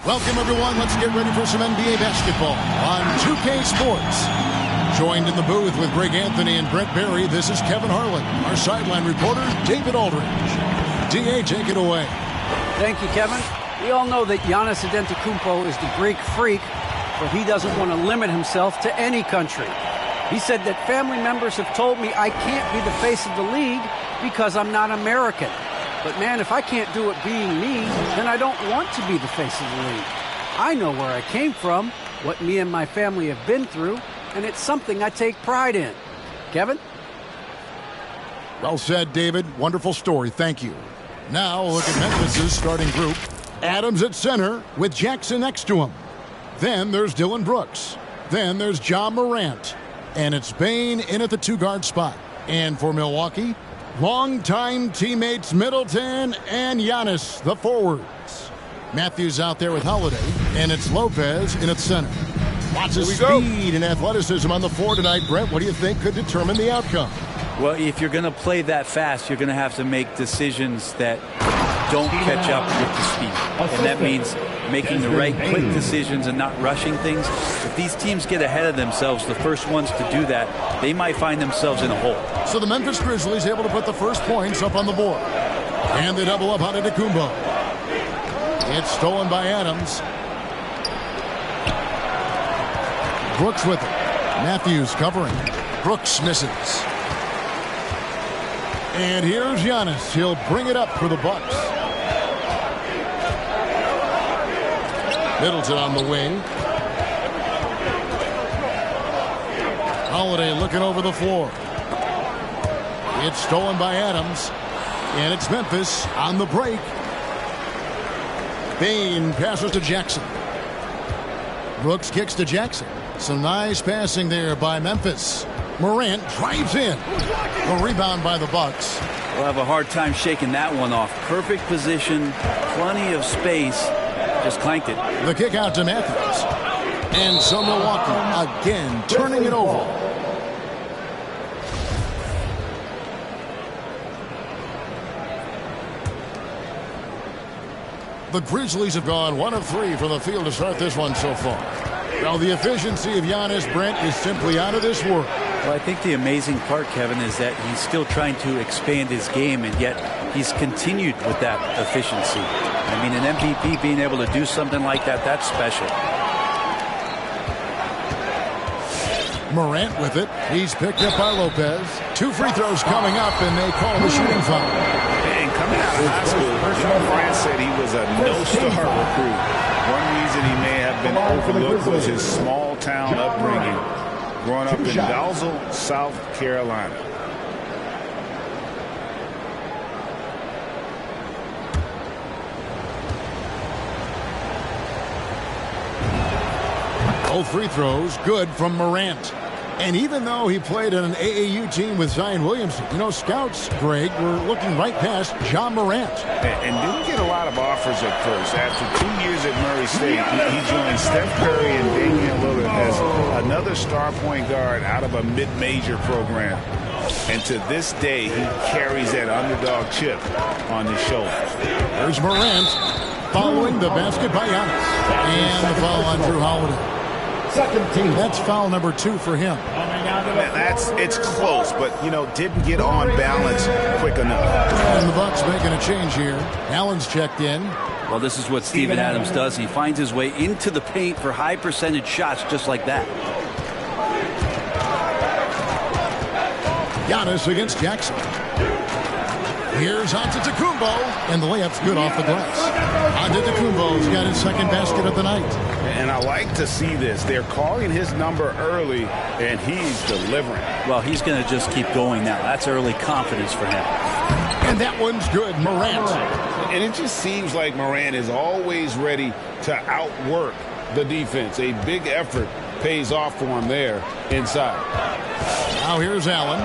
Welcome, everyone. Let's get ready for some NBA basketball on 2K Sports. Joined in the booth with Greg Anthony and Brent Barry, this is Kevin Harlan. Our sideline reporter, David Aldridge. D.A., take it away. Thank you, Kevin. We all know that Giannis Antetokounmpo is the Greek freak, but he doesn't want to limit himself to any country. He said that family members have told me I can't be the face of the league because I'm not American. But man, if I can't do it being me, then I don't want to be the face of the league. I know where I came from, what me and my family have been through, and it's something I take pride in. Kevin? Well said, David. Wonderful story. Thank you. Now look at Memphis's starting group. Adams at center with Jackson next to him. Then there's Dylan Brooks. Then there's John Morant. And it's Bane in at the two-guard spot. And for Milwaukee, longtime teammates Middleton and Giannis, the forwards. Matthews out there with Holiday, and it's Lopez in at center. Lots of speed and athleticism on the floor tonight. Brent, what do you think could determine the outcome? Well, if you're going to play that fast, you're going to have to make decisions that don't catch up with the speed. And that means making the right quick decisions and not rushing things. If these teams get ahead of themselves, the first ones to do that, they might find themselves in a hole. So the Memphis Grizzlies able to put the first points up on the board. And they double up on Antetokounmpo. It's stolen by Adams. Brooks with it. Matthews covering. Brooks misses. And here's Giannis. He'll bring it up for the Bucks. Middleton on the wing. Holiday looking over the floor. It's stolen by Adams. And it's Memphis on the break. Bane passes to Jackson. Brooks kicks to Jackson. Some nice passing there by Memphis. Morant drives in. A rebound by the Bucks. We'll have a hard time shaking that one off. Perfect position, plenty of space. Just clanked it. The kick out to Matthews. And so Milwaukee again turning it over. The Grizzlies have gone 1 of 3 from the field to start this one so far. Well, the efficiency of Giannis, Brent, is simply out of this world. Well, I think the amazing part, Kevin, is that he's still trying to expand his game, and yet he's continued with that efficiency. I mean, an MVP being able to do something like that, that's special. Morant with it. He's picked up by Lopez. 2 free throws coming up, and they call him a shooting foul. And coming out of high school, John Morant said he was a no-start recruit. One reason he may have been overlooked was his small-town upbringing, growing up in Dalzell, South Carolina. Both free throws good from Morant. And even though he played on an AAU team with Zion Williamson, you know, scouts, Greg, were looking right past John Morant. And didn't get a lot of offers at first. After 2 years at Murray State, he joined Steph Curry and Damian Lillard as another star point guard out of a mid-major program. And to this day, he carries that underdog chip on his shoulder. There's Morant following the basket by Giannis. And the foul on Drew Holiday. Second team. That's foul number 2 for him. It's close, but, you know, didn't get on balance quick enough. And the Bucks making a change here. Allen's checked in. Well, this is what Steven Adams does. He finds his way into the paint for high percentage shots just like that. Giannis against Jackson. Here's Antetokounmpo, and the layup's good off the glass. Antetokounmpo's got his second basket of the night. And I like to see this. They're calling his number early, and he's delivering. Well, he's going to just keep going now. That's early confidence for him. And that one's good, Morant. And it just seems like Morant is always ready to outwork the defense. A big effort pays off for him there inside. Now here's Allen.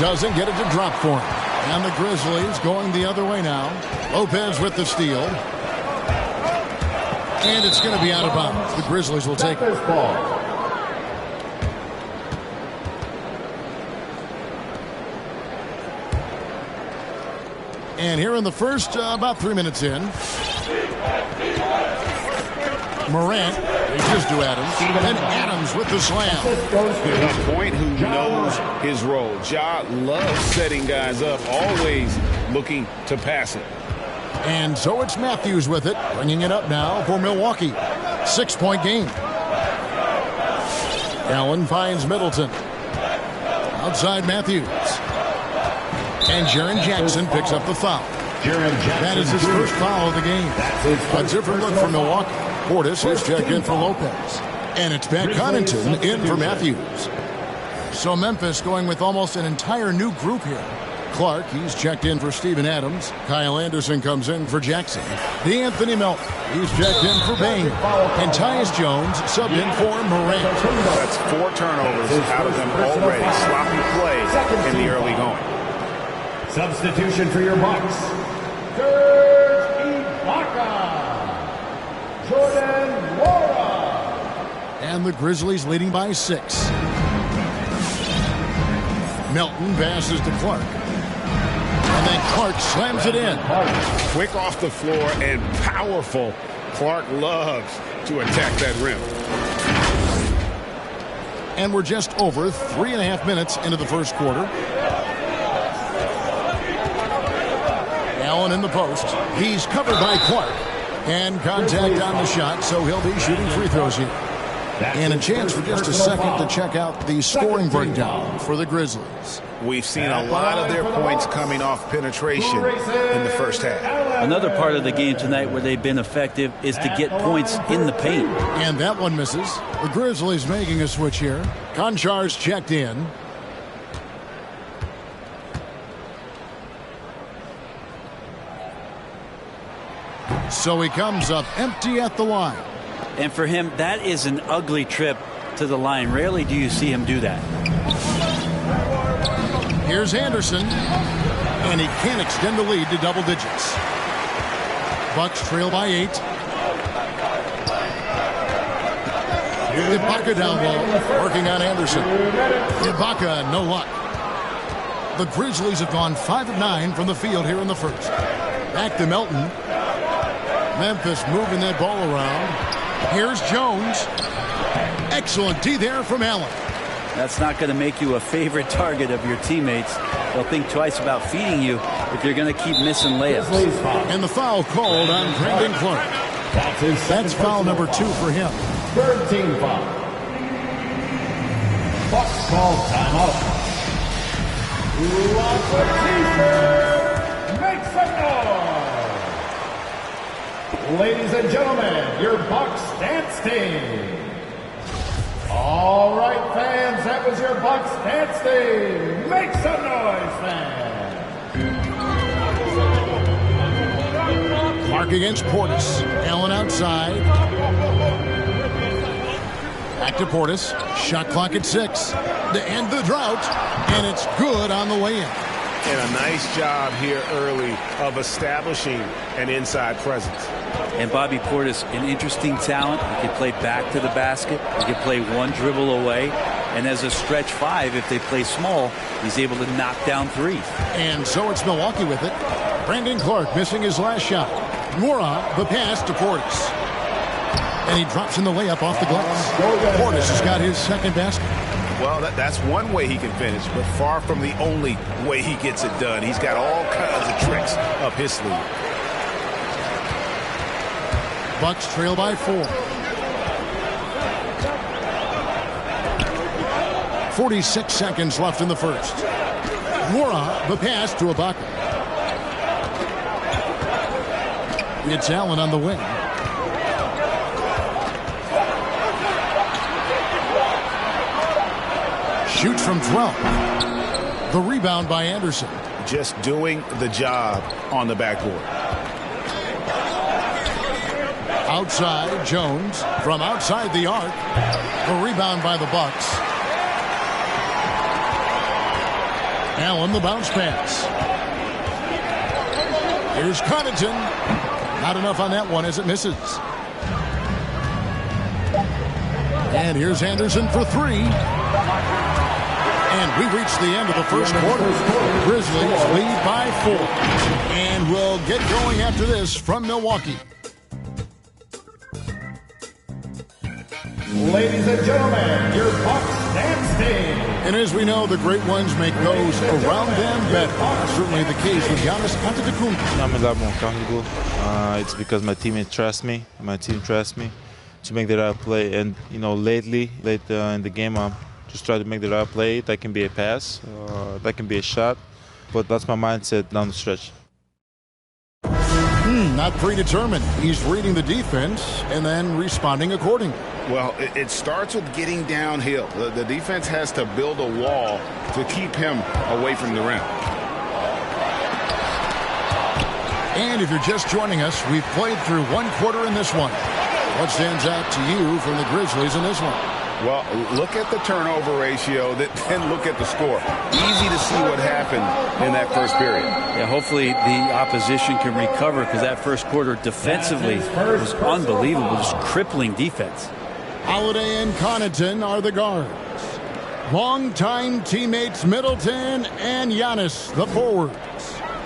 Doesn't get it to drop for him. And the Grizzlies going the other way now. Lopez with the steal. And it's going to be out of bounds. The Grizzlies will take it. And here in the first, about 3 minutes in, Morant reaches to Adams, and Adams with the slam. A point who knows his role. Ja loves setting guys up, always looking to pass it. And so it's Matthews with it, bringing it up now for Milwaukee. 6-point game. Allen finds Middleton. Outside Matthews. And Jaren Jackson picks up the foul. That is his first foul of the game. A different look for Milwaukee. Portis is checked in for Lopez. And it's Pat Connaughton in for Matthews. So Memphis going with almost an entire new group here. Clark, he's checked in for Steven Adams. Kyle Anderson comes in for Jackson. DeAnthony Melton, he's checked in for Bain. And Tyus Jones subbed in for Morant. That's 4 turnovers out of them already. Sloppy play in the early going. Substitution for your Bucks. Serge Ibaka. Jordan Nwora. And the Grizzlies leading by 6. Melton passes to Clark. And then Clark slams it in. Quick off the floor and powerful. Clark loves to attack that rim. And we're just over 3.5 minutes into the first quarter. Allen in the post. He's covered by Clark. And contact on the shot, so he'll be shooting free throws here. And a chance for just a second to check out the scoring breakdown for the Grizzlies. We've seen a lot of their points coming off penetration in the first half. Another part of the game tonight where they've been effective is to get points in the paint. And that one misses. The Grizzlies making a switch here. Konchar's checked in. So he comes up empty at the line. And for him, that is an ugly trip to the line. Rarely do you see him do that. Here's Anderson. And he can't extend the lead to double digits. Bucks trail by 8. Ibaka down low, working on Anderson. Ibaka, no luck. The Grizzlies have gone 5 of 9 from the field here in the first. Back to Melton. Memphis moving that ball around. Here's Jones. Excellent D there from Allen. That's not going to make you a favorite target of your teammates. They'll think twice about feeding you if you're going to keep missing layups. And the foul called on Brandon Clark. That's foul number 2 for him. Third team foul. Bucks call timeout. Make some noise. Ladies and gentlemen, your Bucks dance team. All right, fans, that was your Bucks dance team. Make some noise, fans. Clark against Portis. Allen outside. Back to Portis. Shot clock at 6. To end the drought. And it's good on the way in. And a nice job here early of establishing an inside presence. And Bobby Portis, an interesting talent. He can play back to the basket. He can play one dribble away. And as a stretch 5, if they play small, he's able to knock down 3. And so it's Milwaukee with it. Brandon Clark missing his last shot. Nwora, the pass to Portis. And he drops in the layup off the glass. Portis has got his second basket. Well, that's one way he can finish, but far from the only way he gets it done. He's got all kinds of tricks up his sleeve. Bucks trail by 4. 46 seconds left in the first. Nwora, the pass to Ibaka. It's Allen on the wing. Shoots from 12. The rebound by Anderson. Just doing the job on the backboard. Outside, Jones. From outside the arc. The rebound by the Bucks. Allen, the bounce pass. Here's Connaughton. Not enough on that one as it misses. And here's Anderson for 3. And we've reached the end of the first quarter. Grizzlies lead by 4. And we'll get going after this from Milwaukee. Ladies and gentlemen, your Bucks dance team. And as we know, the great ones make those around them better. That's certainly the case with Giannis Antetokounmpo. I'm a lot more comfortable. It's because my teammates trust me. My team trusts me to make the right play. And, you know, late in the game, I'm just trying to make the right play. That can be a pass. That can be a shot. But that's my mindset down the stretch. Not predetermined. He's reading the defense and then responding accordingly. Well, it starts with getting downhill. The defense has to build a wall to keep him away from the rim. And if you're just joining us, we've played through one quarter in this one. What stands out to you from the Grizzlies in this one? Well, look at the turnover ratio, then look at the score. Easy to see what happened in that first period. Yeah, hopefully the opposition can recover, because that first quarter defensively was unbelievable, just crippling defense. Holiday and Connaughton are the guards. Longtime teammates Middleton and Giannis, the forwards.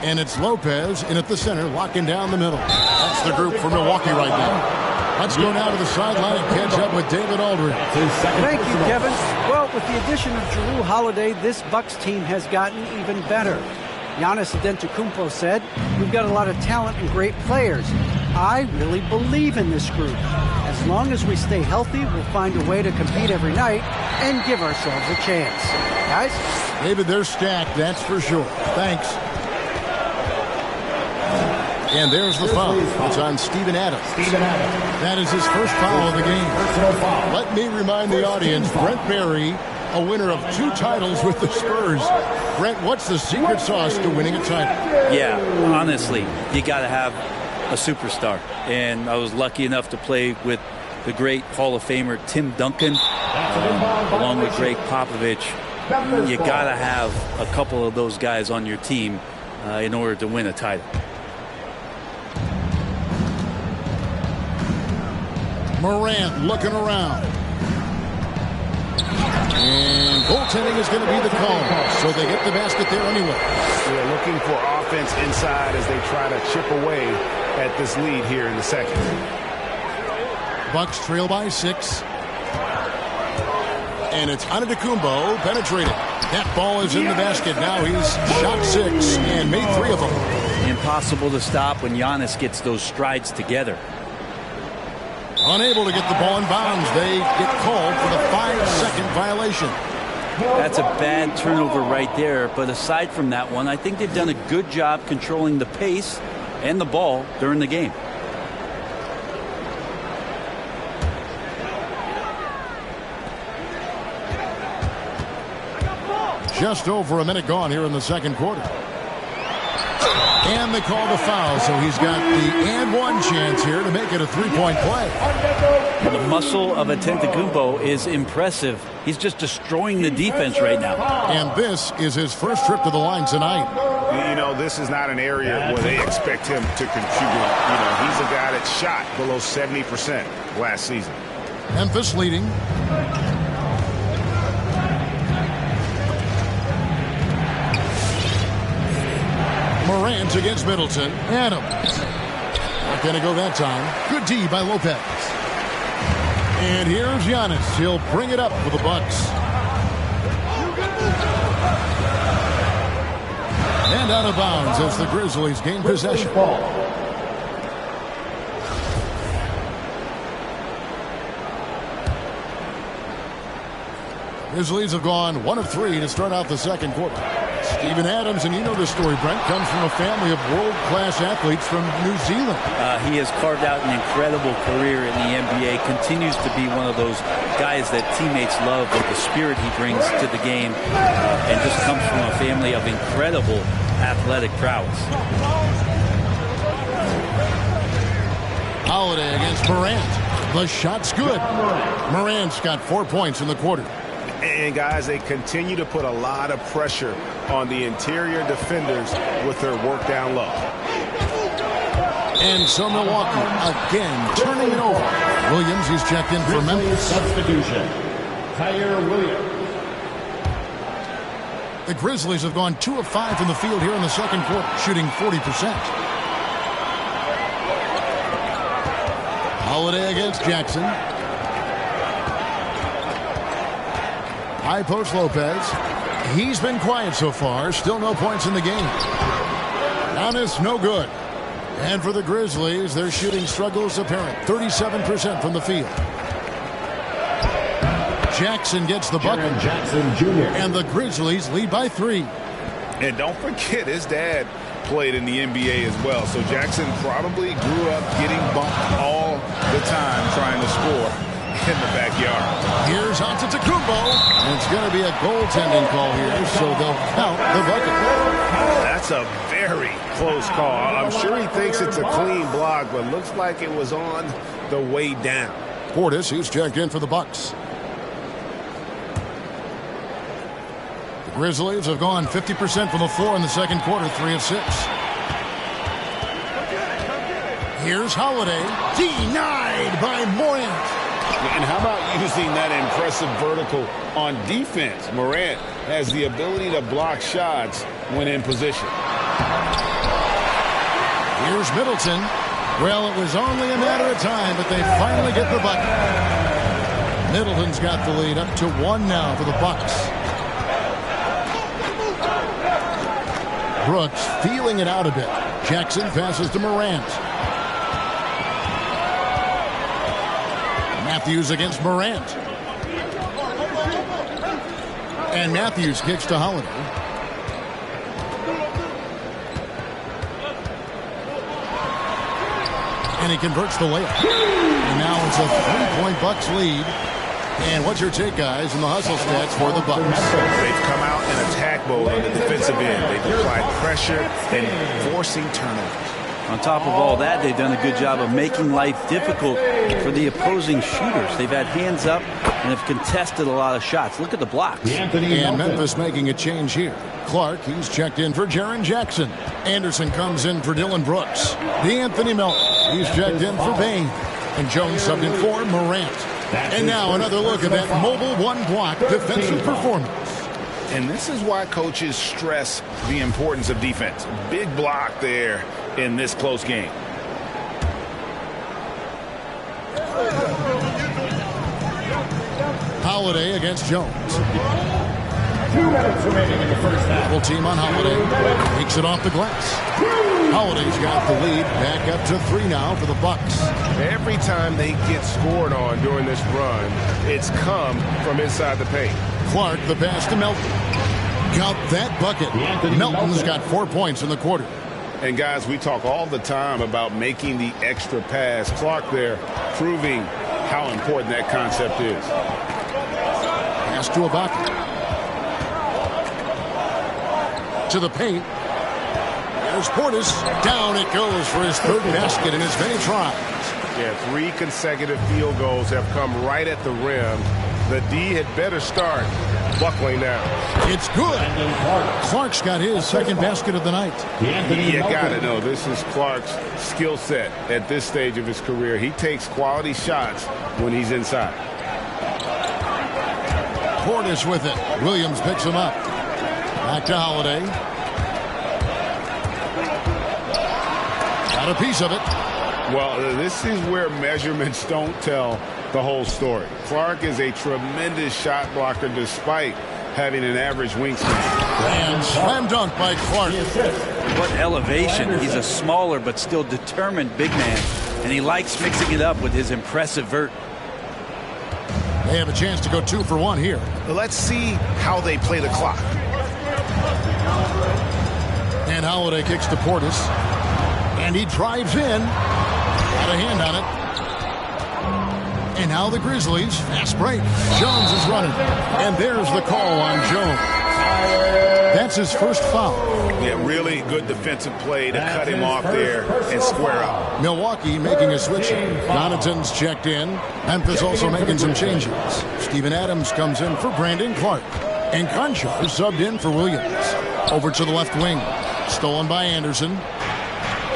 And it's Lopez in at the center, locking down the middle. That's the group for Milwaukee right now. Let's go now to the sideline and catch up with David Aldridge. Thank you, Kevin. Well, with the addition of Jrue Holiday, this Bucks team has gotten even better. Giannis Antetokounmpo said, "We've got a lot of talent and great players. I really believe in this group. As long as we stay healthy, we'll find a way to compete every night and give ourselves a chance." Guys? David, they're stacked, that's for sure. Thanks. And there's the foul. It's on Steven Adams. That is his first foul of the game. Let me remind the audience, Brent Barry, a winner of 2 titles with the Spurs. Brent, what's the secret sauce to winning a title? Yeah, honestly, you got to have a superstar. And I was lucky enough to play with the great Hall of Famer Tim Duncan, along with Greg Popovich. You got to have a couple of those guys on your team in order to win a title. Morant looking around. And goaltending is going to be the call. So they get the basket there anyway. They're looking for offense inside as they try to chip away at this lead here in the second. Bucks trail by 6. And it's Antetokounmpo penetrating. That ball is in the basket. Now he's shot 6 and made 3 of them. Impossible to stop when Giannis gets those strides together. Unable to get the ball in bounds. They get called for the 5-second violation. That's a bad turnover right there. But aside from that one, I think they've done a good job controlling the pace and the ball during the game. Just over a minute gone here in the second quarter. And they call the foul, so he's got the and one chance here to make it a 3-point play. The muscle of Antetokounmpo is impressive. He's just destroying the defense right now. And this is his first trip to the line tonight. You know, this is not an area where they expect him to contribute. You know, he's a guy that shot below 70% last season. Memphis leading. Morant against Middleton. Adams. Not going to go that time. Good D by Lopez. And here's Giannis. He'll bring it up for the Bucks. And out of bounds as the Grizzlies gain possession. Grizzlies have gone 1 of 3 to start out the second quarter. Steven Adams, and you know this story, Brent, comes from a family of world-class athletes from New Zealand. He has carved out an incredible career in the NBA, continues to be one of those guys that teammates love with the spirit he brings to the game, and just comes from a family of incredible athletic prowess. Holiday against Morant. The shot's good. Morant's got 4 points in the quarter. And, guys, they continue to put a lot of pressure on the interior defenders with their work down low. And so Milwaukee again turning it over. Williams, he's checked in for Memphis. Substitution. Tyre Williams. The Grizzlies have gone 2 of 5 from the field here in the second quarter, shooting 40%. Holiday against Jackson. High post Lopez. He's been quiet so far. Still no points in the game. Giannis, no good. And for the Grizzlies, their shooting struggles apparent. 37% from the field. Jackson gets the bucket. Jackson Jr. And the Grizzlies lead by 3. And don't forget, his dad played in the NBA as well. So Jackson probably grew up getting bumped all the time trying to score in the backyard. Here's Antetokounmpo. It's going to be a goaltending call here, so they'll count the bucket. That's a very close call. I'm sure he thinks it's a clean block, but looks like it was on the way down. Portis, he's checked in for the Bucks. The Grizzlies have gone 50% from the floor in the second quarter, 3 of 6. Here's Holiday, denied by Morant. And how about using that impressive vertical on defense? Morant has the ability to block shots when in position. Here's Middleton. Well, it was only a matter of time, but they finally get the bucket. Middleton's got the lead up to 1 now for the Bucks. Brooks feeling it out a bit. Jackson passes to Morant. Matthews against Morant. And Matthews kicks to Holiday. And he converts the layup. And now it's a 3-point Bucks lead. And what's your take, guys, in the hustle stats for the Bucks? They've come out in attack mode on the defensive end. They've applied pressure and forcing turnovers. On top of all that, they've done a good job of making life difficult for the opposing shooters. They've had hands up and have contested a lot of shots. Look at the blocks. And Memphis making a change here. Clark, he's checked in for Jaren Jackson. Anderson comes in for Dylan Brooks. DeAnthony Melton, he's checked in for Bane. And Jones subbed in for Morant. And now another look at that mobile one-block defensive performance. And this is why coaches stress the importance of defense. Big block there in this close game. Holiday against Jones. 2 minutes remaining in the first half. Double team on Holiday. Takes it off the glass. Holiday's got the lead. Back up to 3 now for the Bucks. Every time they get scored on during this run, it's come from inside the paint. Clark, the pass to Melton. Got that bucket. Melton's got 4 points in the quarter. And guys, we talk all the time about making the extra pass. Clark there proving how important that concept is. Pass to Ibaka. To the paint. There's Portis. Down it goes for his 3rd basket in as many tries. Yeah, 3 consecutive field goals have come right at the rim. The D had better start buckling down. It's good. Clark's got his 2nd basket of the night. You got to know, this is Clark's skill set at this stage of his career. He takes quality shots when he's inside. Portis with it. Williams picks him up. Back to Holiday. Got a piece of it. Well, this is where measurements don't tell the whole story. Clark is a tremendous shot blocker despite having an average wingspan. And slam dunk by Clark. What elevation. He's a smaller but still determined big man. And he likes mixing it up with his impressive vert. They have a chance to go 2 for 1 here. Let's see how they play the clock. And Holiday kicks to Portis. And he drives in. Got a hand on it. And now the Grizzlies. Fast break. Jones is running. And there's the call on Jones. That's his 1st foul. Yeah, really good defensive play to cut him off there and square up. Milwaukee making a switch. Donaton's checked in. Memphis also making some changes. Steven Adams comes in for Brandon Clark. And Conchar subbed in for Williams. Over to the left wing. Stolen by Anderson.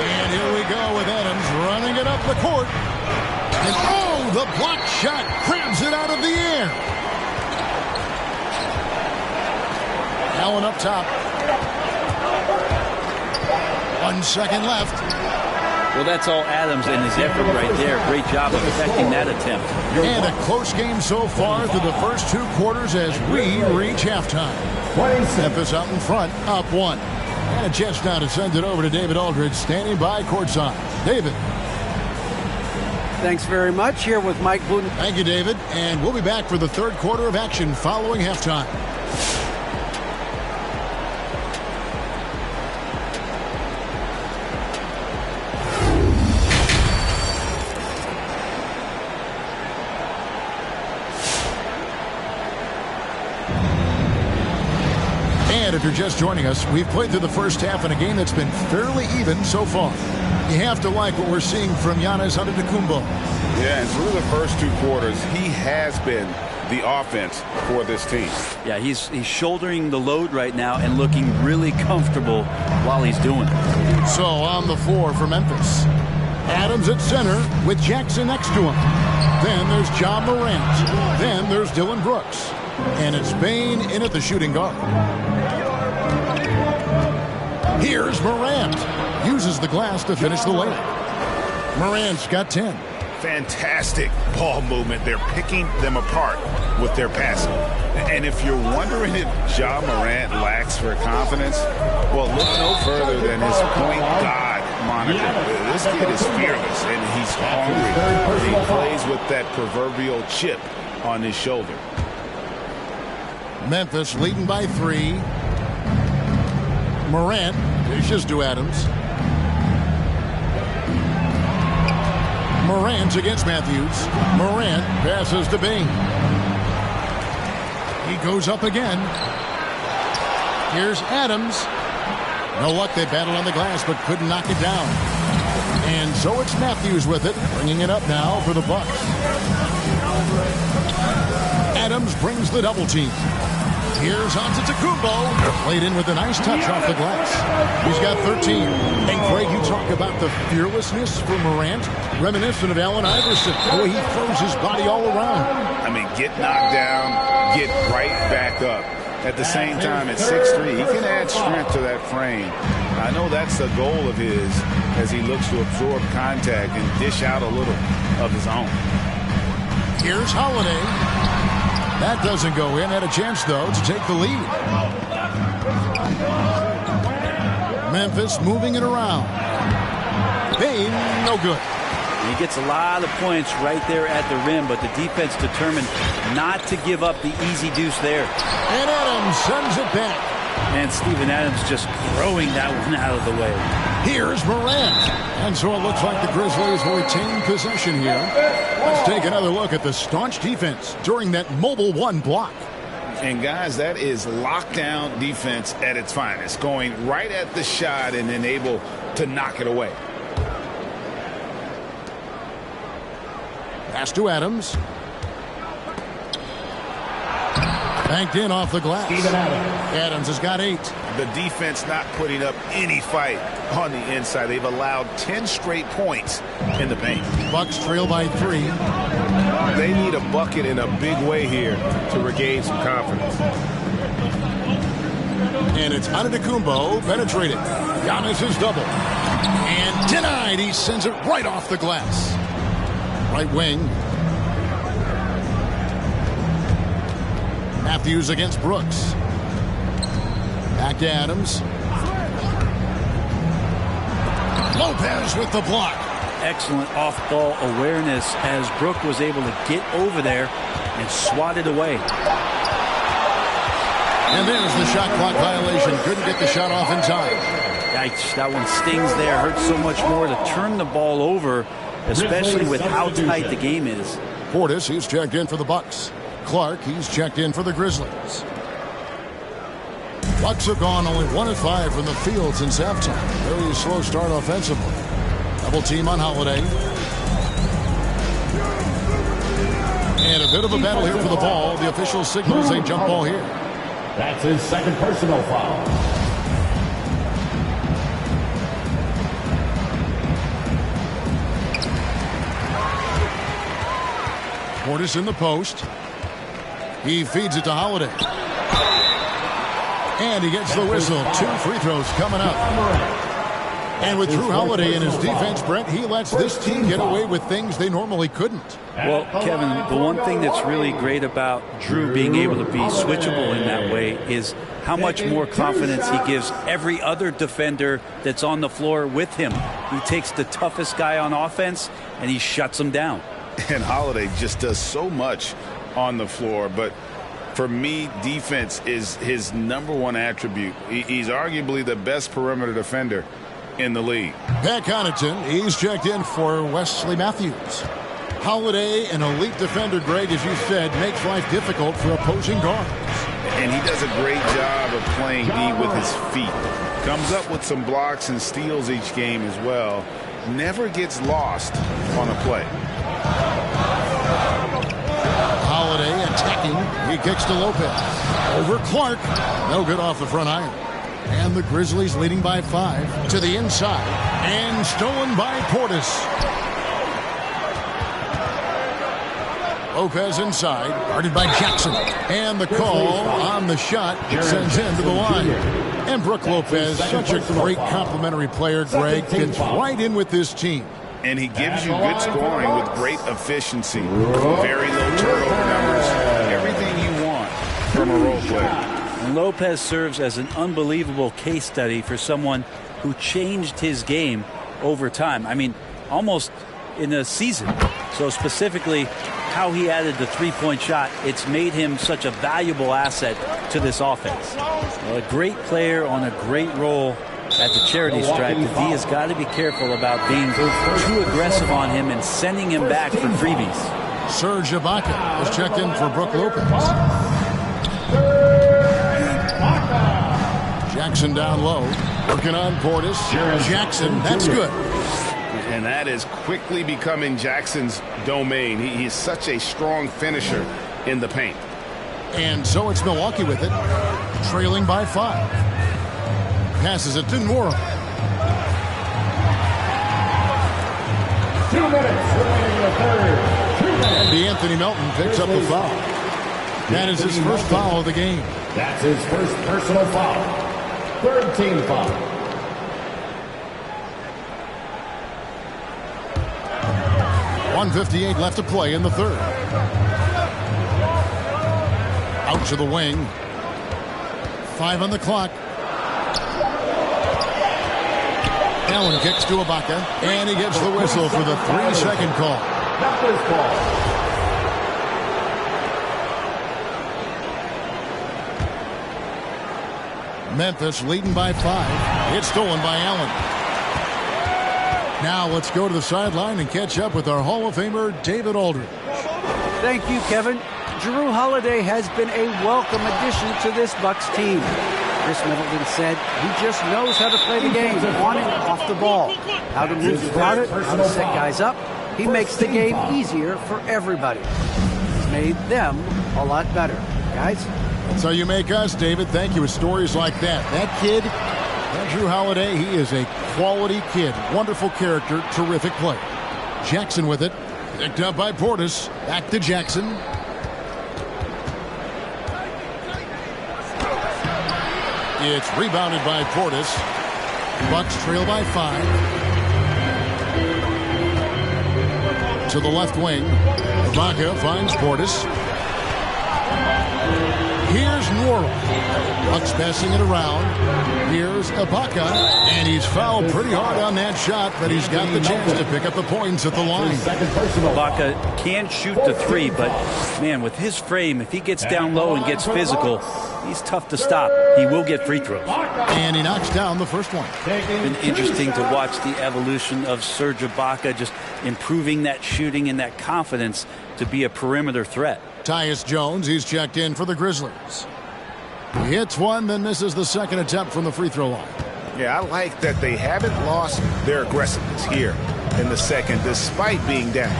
And here we go with Adams running it up the court. And oh, the block shot grabs it out of the air. Allen up top. 1 second left. Well, that's all Adams and his effort right there. Great job of protecting that attempt. And a close game so far through the first 2 quarters as we reach halftime. Memphis out in front, up 1. And a chance now to send it over to David Aldridge, standing by courtside. David. Thanks very much. Here with Mike Buden. Thank you, David. And we'll be back for the third quarter of action following halftime. And if you're just joining us, we've played through the first half in a game that's been fairly even so far. You have to like what we're seeing from Giannis Antetokounmpo. Yeah, and through the first 2 quarters, he has been the offense for this team. Yeah, he's shouldering the load right now and looking really comfortable while he's doing it. So on the floor for Memphis. Adams at center with Jackson next to him. Then there's Ja Morant. Then there's Dillon Brooks. And it's Bane in at the shooting guard. Here's Morant. Uses the glass to finish the layup. Morant's got 10. Fantastic ball movement. They're picking them apart with their passing. And if you're wondering if Ja Morant lacks for confidence, well, look no further than his point guard moniker. This kid is fearless, and he's hungry. He plays with that proverbial chip on his shoulder. Memphis leading by 3. Morant dishes to Adams. Morant against Matthews. Morant passes to Bane. He goes up again. Here's Adams. No luck. They battled on the glass but couldn't knock it down. And so it's Matthews with it, bringing it up now for the Bucks. Adams brings the double team. Here's Antetokounmpo. Played in with a nice touch off the glass. He's got 13. And Craig, you talk about the fearlessness for Morant, reminiscent of Allen Iverson, the way he throws his body all around. I mean, get knocked down, get right back up. At the same time, at 6'3", he can add strength to that frame. I know that's the goal of his as he looks to absorb contact and dish out a little of his own. Here's Holiday. That doesn't go in. Had a chance, though, to take the lead. Memphis moving it around. Bane, no good. He gets a lot of points right there at the rim, but the defense determined not to give up the easy deuce there. And Adams sends it back. And Steven Adams just throwing that one out of the way. Here's Morant. And so it looks like the Grizzlies will retain possession here. Let's take another look at the staunch defense during that mobile 1 block. And guys, that is lockdown defense at its finest, going right at the shot and then able to knock it away. Pass to Adams. Banked in off the glass. Adams has got 8. The defense not putting up any fight on the inside. They've allowed 10 straight points in the paint. Bucks trail by 3. They need a bucket in a big way here to regain some confidence. And it's Antetokounmpo penetrated. Giannis is double. And denied. He sends it right off the glass. Right wing. Matthews against Brooks. Back to Adams. Lopez with the block. Excellent off-ball awareness as Brook was able to get over there and swat it away. And there's the shot clock violation. Couldn't get the shot off in time. Yikes, that one stings there. Hurts so much more to turn the ball over, especially with how tight the game is. Portis, he's checked in for the Bucks. Clark, he's checked in for the Grizzlies. Bucks have gone only 1 of 5 from the field since halftime. Very slow start offensively. Double team on Holiday. And a bit of a battle here for the ball. The official signals a jump ball here. That's his second personal foul. Portis in the post. He feeds it to Holiday. And he gets the whistle. 2 free throws coming up. And with Drew Holiday in his defense, Brent, he lets this team get away with things they normally couldn't. Well, Kevin, the one thing that's really great about Drew being able to be switchable in that way is how much more confidence he gives every other defender that's on the floor with him. He takes the toughest guy on offense, and he shuts him down. And Holiday just does so much on the floor, but for me, defense is his #1 attribute. He's arguably the best perimeter defender in the league. Pat Connaughton, he's checked in for Wesley Matthews. Holiday, an elite defender, Greg, as you said, makes life difficult for opposing guards. And he does a great job of playing D with his feet. Comes up with some blocks and steals each game as well. Never gets lost on a play. Holiday attacking. He kicks to Lopez. Over Clark. No good off the front iron. And the Grizzlies leading by 5 to the inside. And stolen by Portis. Lopez inside, guarded by Jackson. And the call on the shot sends him to the line. And Brook Lopez, such a great complimentary player, Greg, gets right in with this team. And he gives you good scoring with great efficiency. Very low turnover numbers. Everything you want from a role player. And Lopez serves as an unbelievable case study for someone who changed his game over time. I mean, almost in a season. So specifically, how he added the three-point shot, it's made him such a valuable asset to this offense. Well, a great player on a great role at the charity stripe. The D has got to be careful about being too aggressive on him and sending him back for freebies. Serge Ibaka has checked in for Brook Lopez. Jackson down low, working on Portis. Jackson, that's good. And that is quickly becoming Jackson's domain. He is such a strong finisher in the paint. And so it's Milwaukee with it, trailing by 5. Passes it to Nwora. 2 minutes remaining in the third. And D'Anthony Melton picks up the foul. That is his first foul of the game. That's his first personal foul. 3rd team foul. .158 left to play in the third. Out to the wing. 5 on the clock. Allen kicks to Ibaka, and he gets the whistle for the 3-second call. Memphis ball. Memphis leading by 5. It's stolen by Allen. Now let's go to the sideline and catch up with our Hall of Famer, David Aldridge. Thank you, Kevin. Drew Holiday has been a welcome addition to this Bucks team. Chris Middleton said he just knows how to play the game, on and off the ball. How to move without it, how to set guys up. He makes the game easier for everybody. He's made them a lot better. Guys? That's how you make us, David. Thank you with stories like that. That kid, that Drew Holiday, he is a quality kid. Wonderful character, terrific player. Jackson with it. Picked up by Portis. Back to Jackson. It's rebounded by Portis. Bucks trail by 5. To the left wing. Ibaka finds Portis. Here's Nwora. Bucks passing it around. Here's Ibaka. And he's fouled pretty hard on that shot, but he's got the chance to pick up the points at the line. Ibaka can shoot the 3, but, man, with his frame, if he gets down low and gets physical, he's tough to stop. He will get free throws. And he knocks down the first one. It's been interesting to watch the evolution of Serge Ibaka, just improving that shooting and that confidence to be a perimeter threat. Tyus Jones, he's checked in for the Grizzlies. He hits one, then misses the second attempt from the free throw line. Yeah, I like that they haven't lost their aggressiveness here in the second, despite being down.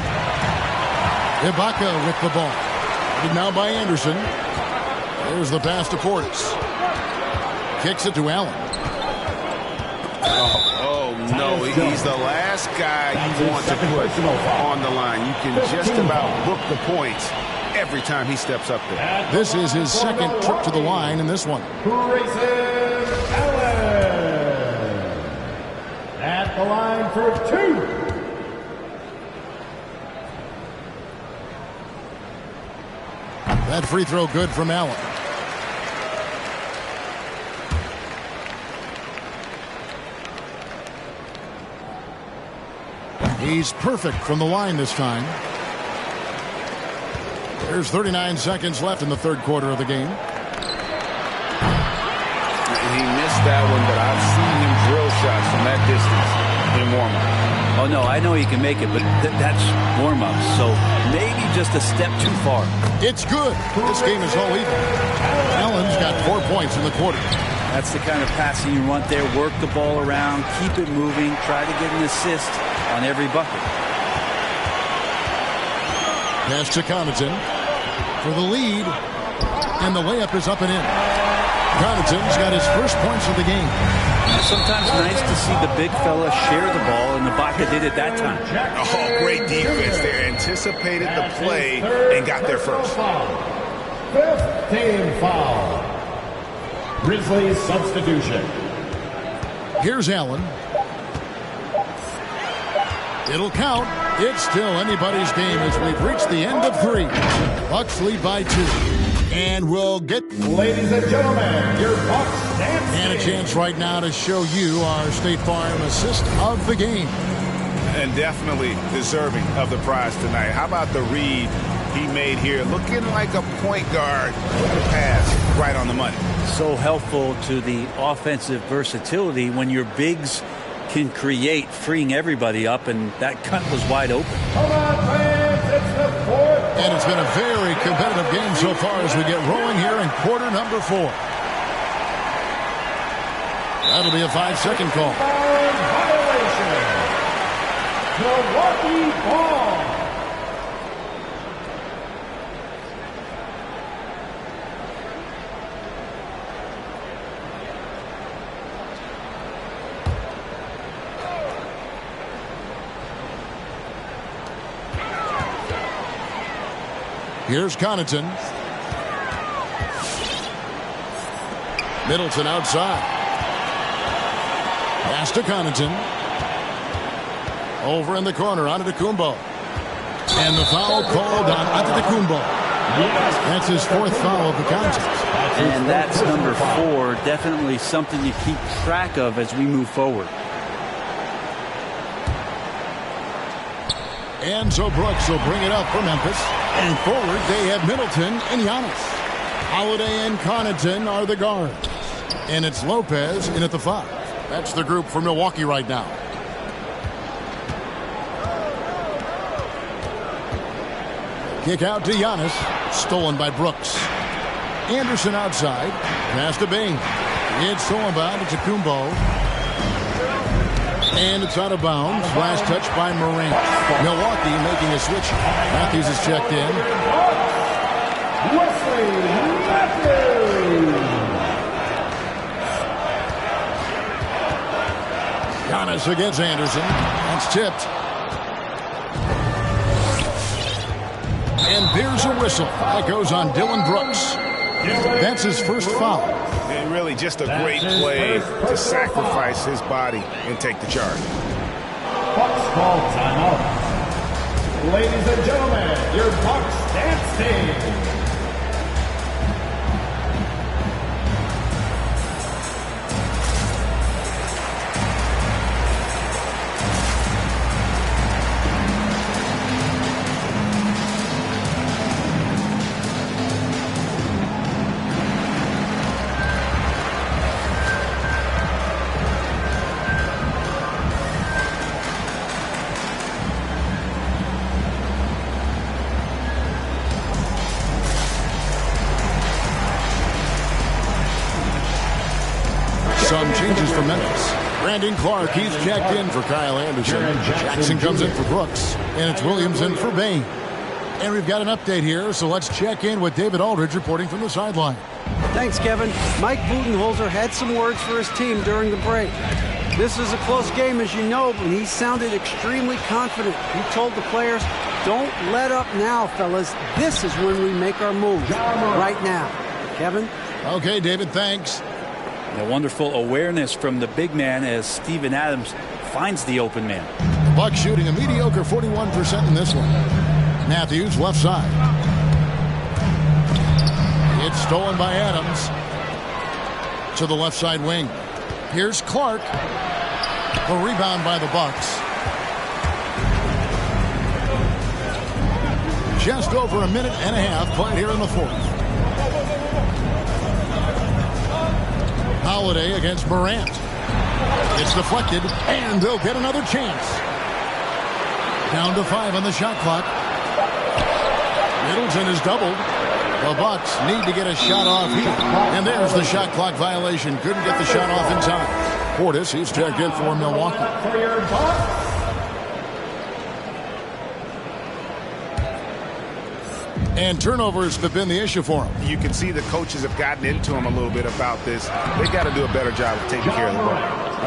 Ibaka with the ball. Now by Anderson. There's the pass to Portis. Kicks it to Allen. Oh, no, he's the last guy you want to put on the line. You can just about book the points every time he steps up there. This is his second trip to the line in this one. Grayson Allen at the line for 2. That free throw good from Allen. He's perfect from the line this time. There's 39 seconds left in the third quarter of the game. He missed that one, but I've seen him drill shots from that distance in warm-up. Oh, no, I know he can make it, but that's warm-up, so maybe just a step too far. It's good. This game is all even. Allen's got 4 points in the quarter. That's the kind of passing you want there. Work the ball around, keep it moving, try to get an assist on every bucket. Pass to Connaughton for the lead, and the layup is up and in. Connaughton's got his first points of the game. Sometimes nice to see the big fella share the ball, and Ibaka did it that time. Oh, great defense there. Anticipated the play and got there first. 5th team foul. Grizzlies substitution. Here's Allen. It'll count. It's still anybody's game as we've reached the end of 3. Bucks lead by 2. And we'll get... Ladies and gentlemen, your Bucks dance. And a chance right now to show you our State Farm assist of the game. And definitely deserving of the prize tonight. How about the read he made here? Looking like a point guard with the pass right on the money. So helpful to the offensive versatility when your bigs can create, freeing everybody up, and that cut was wide open. Come on, fans, it's the 4th. And it's been a very competitive game so far as we get rolling here in quarter number 4. That'll be a 5-second call. Violation. Milwaukee ball. Here's Connaughton. Middleton outside. Pass to Connaughton. Over in the corner, Antetokounmpo. And the foul called on Antetokounmpo. That's his 4th foul of the contest. And that's number 4, definitely something you keep track of as we move forward. And so Brooks will bring it up for Memphis. And forward, they have Middleton and Giannis. Holiday and Connaughton are the guards. And it's Lopez in at the 5. That's the group for Milwaukee right now. Kick out to Giannis. Stolen by Brooks. Anderson outside. Pass to Bain. It's stolen by Antetokounmpo. And it's out of bounds. Last touch by Morant. Milwaukee making a switch. Matthews is checked in. Wesley Matthews. Giannis against Anderson. That's tipped. And there's a whistle. That goes on Dylan Brooks. That's his first foul. And really just a great play to sacrifice his body and take the charge. Bucks call timeout. Ladies and gentlemen, your Bucks dance team. Some changes for Memphis. Brandon Clark, he's checked in for Kyle Anderson. Jackson comes in for Brooks. And it's Williams in for Bain. And we've got an update here, so let's check in with David Aldridge reporting from the sideline. Thanks, Kevin. Mike Budenholzer had some words for his team during the break. This is a close game, as you know, but he sounded extremely confident. He told the players, Don't let up now, fellas. This is when we make our move. Right now. Kevin? Okay, David, thanks. A wonderful awareness from the big man as Steven Adams finds the open man. Bucks shooting a mediocre 41% in this one. Matthews, left side. It's stolen by Adams. To the left side wing. Here's Clark. A rebound by the Bucks. Just over a minute and a half played here in the fourth. Holiday against Morant. It's deflected, and they'll get another chance. Down to 5 on the shot clock. Middleton is doubled. The Bucks need to get a shot off here. And there's the shot clock violation. Couldn't get the shot off in time. Portis, he's checked in for Milwaukee. And turnovers have been the issue for him. You can see the coaches have gotten into him a little bit about this. They got to do a better job of taking care of the ball.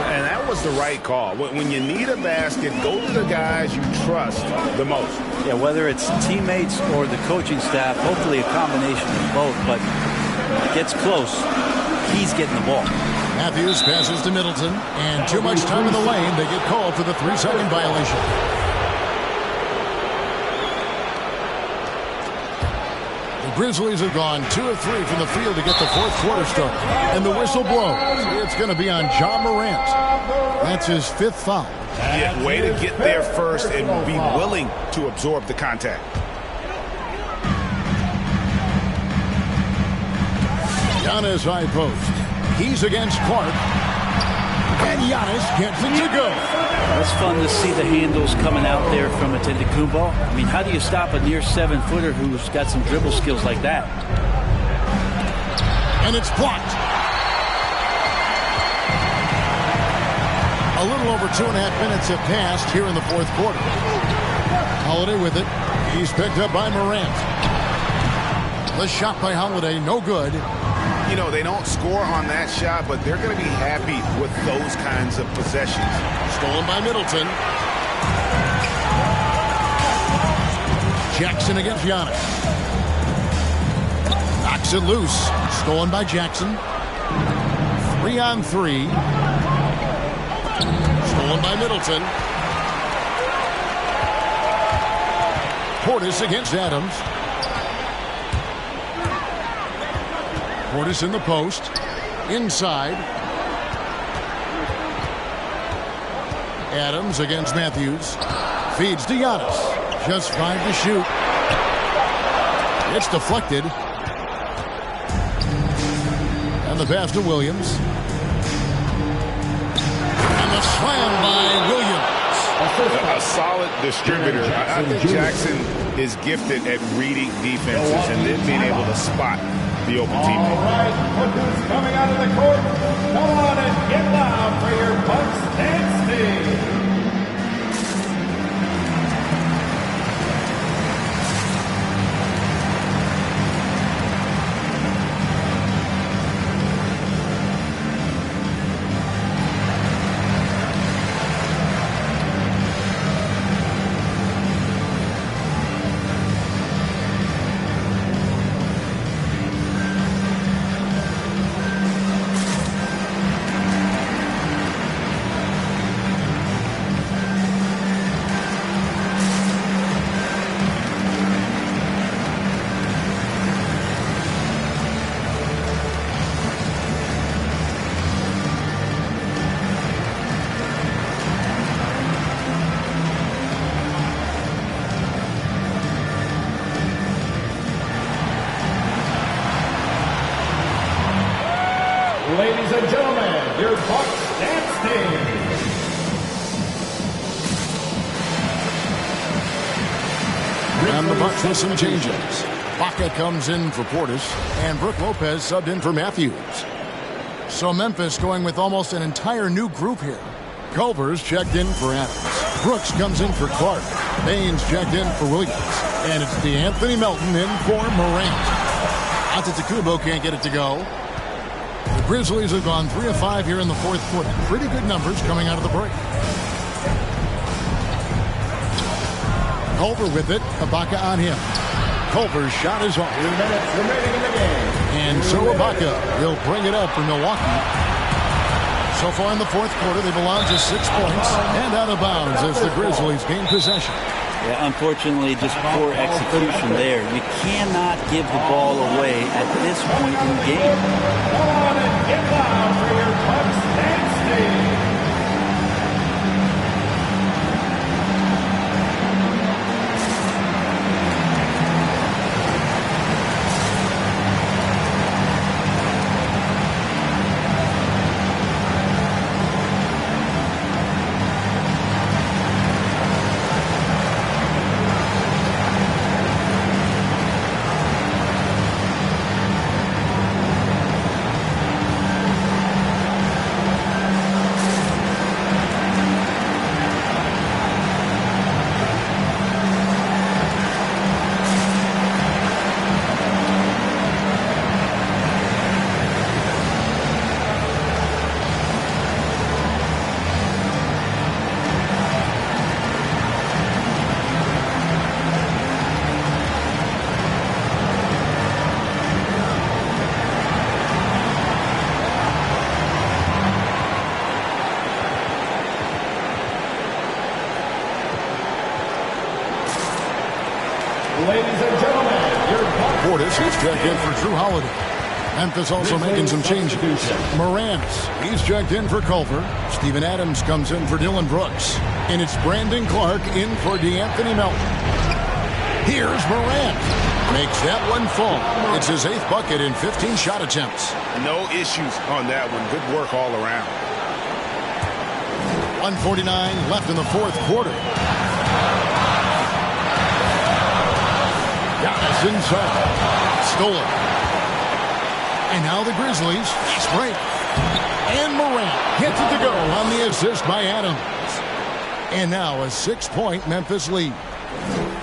And that was the right call. When you need a basket, go to the guys you trust the most. Yeah, whether it's teammates or the coaching staff, hopefully a combination of both, but it gets close. He's getting the ball. Matthews passes to Middleton, and too much time in the lane. They get called for the 3-second violation. The Grizzlies have gone 2 of 3 from the field to get the fourth quarter started. And the whistle blows. It's going to be on Ja Morant. That's his 5th foul. Yeah, way to get there first and be willing to absorb the contact. Giannis high post. He's against Clark. And Giannis gets it to go. It's fun to see the handles coming out there from Antetokounmpo. I mean, how do you stop a near 7-footer who's got some dribble skills like that? And it's blocked. A little over 2.5 minutes have passed here in the fourth quarter. Holiday with it. He's picked up by Morant. The shot by Holiday, no good. You know, they don't score on that shot, but they're going to be happy with those kinds of possessions. Stolen by Middleton. Jackson against Giannis. Knocks it loose. Stolen by Jackson. 3-on-3. Stolen by Middleton. Portis against Adams. Portis in the post. Inside. Adams against Matthews. Feeds to Giannis. Just 5 to shoot. It's deflected. And the pass to Williams. And the slam by Williams. A solid distributor. I think Jackson is gifted at reading defenses and then being able to spot the open teammate. All right, look who's coming out of the court. Come on and get loud for your Bucks dance team. Ladies and gentlemen, your Bucks dance team. And the Bucks with some changes. Baca comes in for Portis, and Brook Lopez subbed in for Matthews. So Memphis going with almost an entire new group here. Culver's checked in for Adams. Brooks comes in for Clark. Baines checked in for Williams. And it's DeAnthony Melton in for Morant. Antetokounmpo can't get it to go. The Grizzlies have gone 3 of 5 here in the fourth quarter. Pretty good numbers coming out of the break. Culver with it. Ibaka on him. Culver's shot is off. 2 minutes remaining in the game. And so Ibaka will bring it up for Milwaukee. So far in the fourth quarter, they belong to 6 points and out of bounds as the Grizzlies gain possession. Yeah, unfortunately, just poor execution there. You cannot give the ball away at this point in the game. Come on and get loud for your Bucks dance team. Ladies and gentlemen, your Bucks. Portis is checked in for Drew Holiday. Memphis also making some changes. Morant, he's checked in for Culver. Steven Adams comes in for Dylan Brooks. And it's Brandon Clark in for DeAnthony Melton. Here's Morant. Makes that one fall. It's his 8th bucket in 15 shot attempts. No issues on that one. Good work all around. 1:49 left in the fourth quarter. Giannis inside. Stolen. And now the Grizzlies break. And Morant gets it to go on the assist by Adams. And now a 6-point Memphis lead.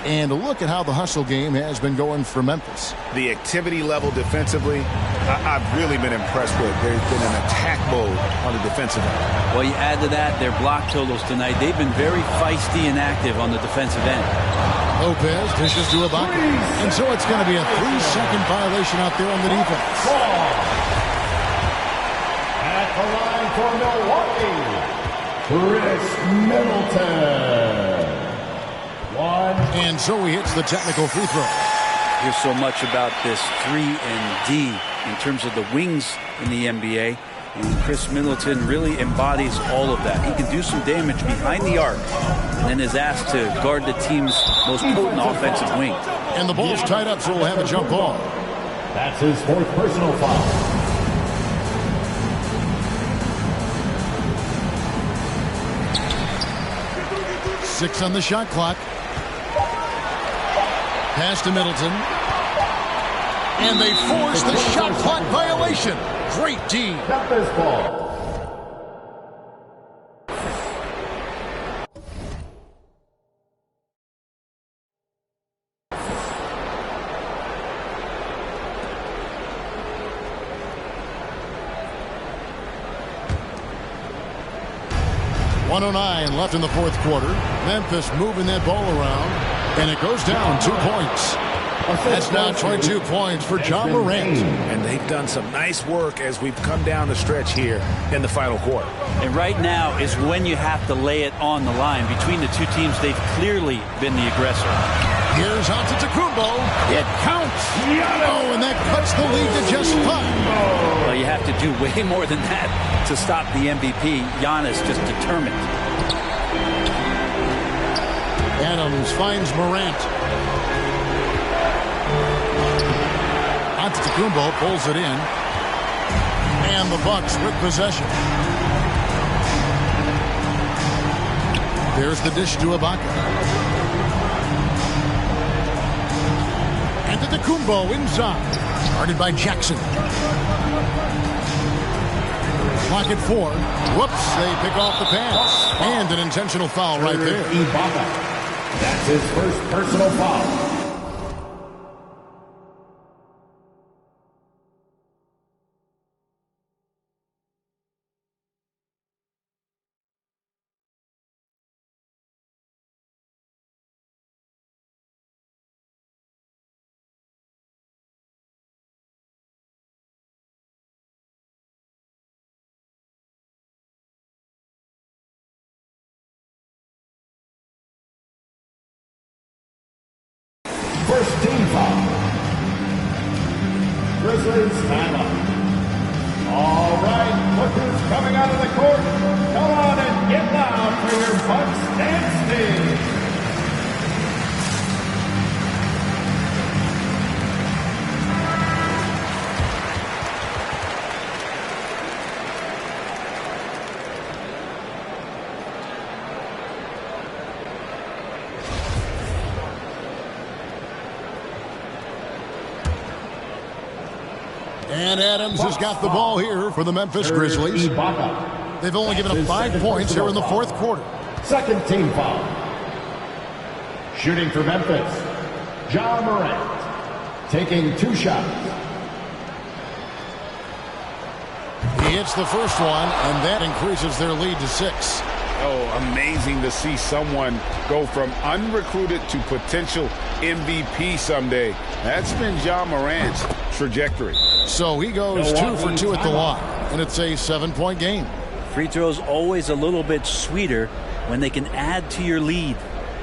And look at how the hustle game has been going for Memphis. The activity level defensively, I've really been impressed with. There's been an attack mode on the defensive end. Well, you add to that their block totals tonight. They've been very feisty and active on the defensive end. Lopez dishes to Ibaka. And so it's going to be a 3-second violation out there on the defense. At the line for Milwaukee, Chris Middleton. And so he hits the technical free throw. Here's so much about this 3 and D in terms of the wings in the NBA. And Chris Middleton really embodies all of that. He can do some damage behind the arc and then is asked to guard the team's most potent offensive wing. And the ball's tied up, so we'll have a jump ball. That's his 4th personal foul. Six on the shot clock. Pass to Middleton. And they force the shot clock violation. Great D. Got this ball. .109 left in the fourth quarter. Memphis moving that ball around. And it goes down 2 points. That's now 22 points for John Morant. And they've done some nice work as we've come down the stretch here in the final quarter. And right now is when you have to lay it on the line. Between the two teams, they've clearly been the aggressor. Here's Antetokounmpo. It counts. Oh, and that cuts the lead to just 5. Well, you have to do way more than that to stop the MVP. Giannis just determined. Adams finds Morant. Antetokounmpo pulls it in. And the Bucks with possession. There's the dish to Ibaka. Antetokounmpo inside. Guarded by Jackson. Clock at 4. Whoops, they pick off the pass. And an intentional foul right there. Ibaka. That's his 1st personal foul. foul. Grizzlies time up. All right, look who's coming out of the court. Come on and get loud for your Bucks dance team. And Adams has got the ball here for the Memphis Grizzlies. They've only given up 5 points here in the fourth quarter. Second team foul. Shooting for Memphis, Ja Morant. Taking 2 shots. He hits the first one, and that increases their lead to 6. Oh, amazing to see someone go from unrecruited to potential MVP someday. That's been Ja Morant's trajectory. So he goes 2 for 2 at the line, and it's a 7-point game. Free throws always a little bit sweeter when they can add to your lead.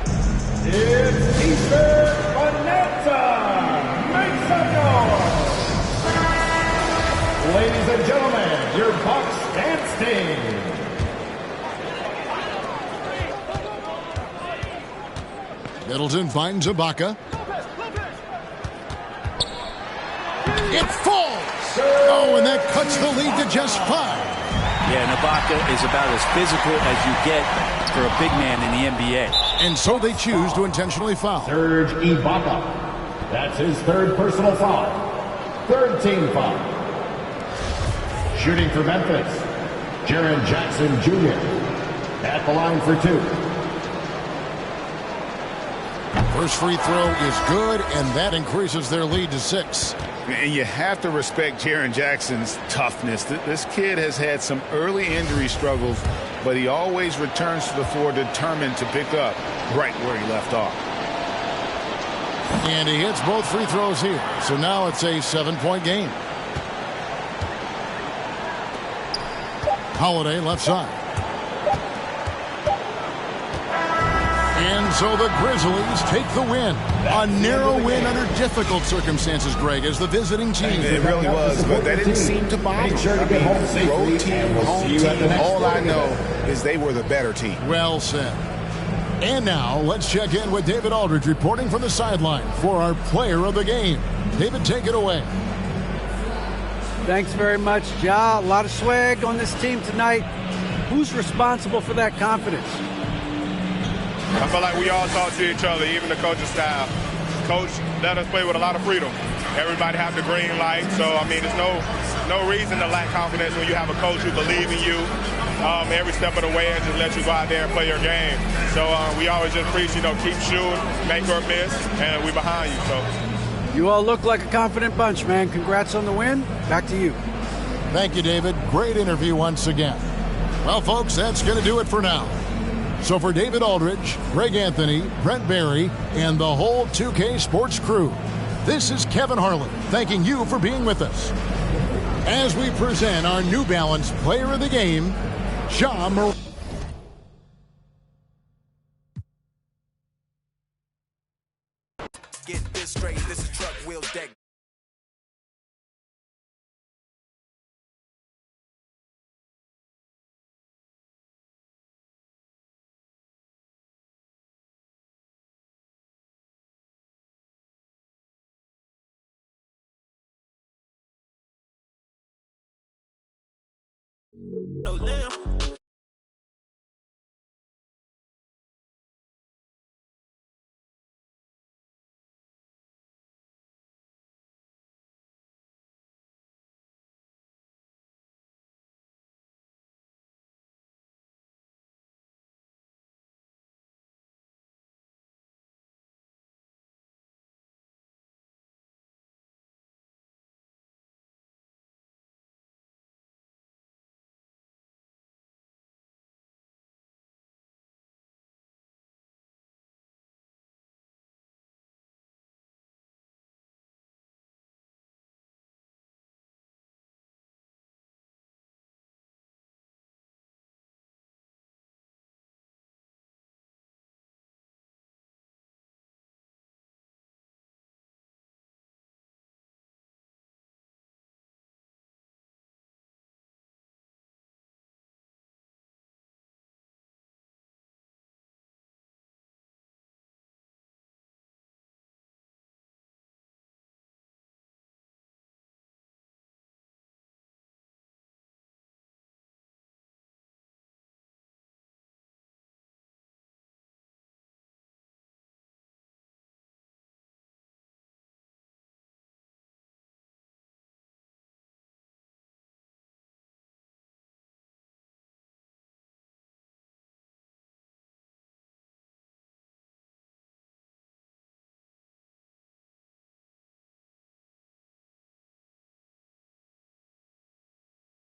It's Easter Bonanza. Make some noise. Ladies and gentlemen, your Bucks dance team. Middleton finds Ibaka. It falls! Oh, and that cuts the lead to just 5. Yeah, and Ibaka is about as physical as you get for a big man in the NBA. And so they choose to intentionally foul. Serge Ibaka. That's his 3rd personal foul. 3rd team foul. Shooting for Memphis, Jaren Jackson Jr. at the line for 2. First free throw is good, and that increases their lead to 6. And you have to respect Jaren Jackson's toughness. This kid has had some early injury struggles, but he always returns to the floor determined to pick up right where he left off. And he hits both free throws here. So now it's a 7-point game. Holiday left side. And so the Grizzlies take the win. A narrow win under difficult circumstances, Greg, as the visiting team. It really was, but that didn't seem to bother them. Road team, home team, all I know is they were the better team. Well said. And now let's check in with David Aldridge reporting from the sideline for our player of the game. David, take it away. Thanks very much, Ja. A lot of swag on this team tonight. Who's responsible for that confidence? I feel like we all talk to each other, even the coaching staff. Coach let us play with a lot of freedom. Everybody have the green light, so I mean, there's no reason to lack confidence when you have a coach who believes in you every step of the way and just let you go out there and play your game. So we always just preach, keep shooting, make or miss, and we behind you. So you all look like a confident bunch, man. Congrats on the win. Back to you. Thank you, David. Great interview once again. Well, folks, that's going to do it for now. So for David Aldridge, Greg Anthony, Brent Barry, and the whole 2K Sports crew, this is Kevin Harlan thanking you for being with us as we present our New Balance Player of the Game, Ja Morant. Get this straight, this is truck wheel deck. No,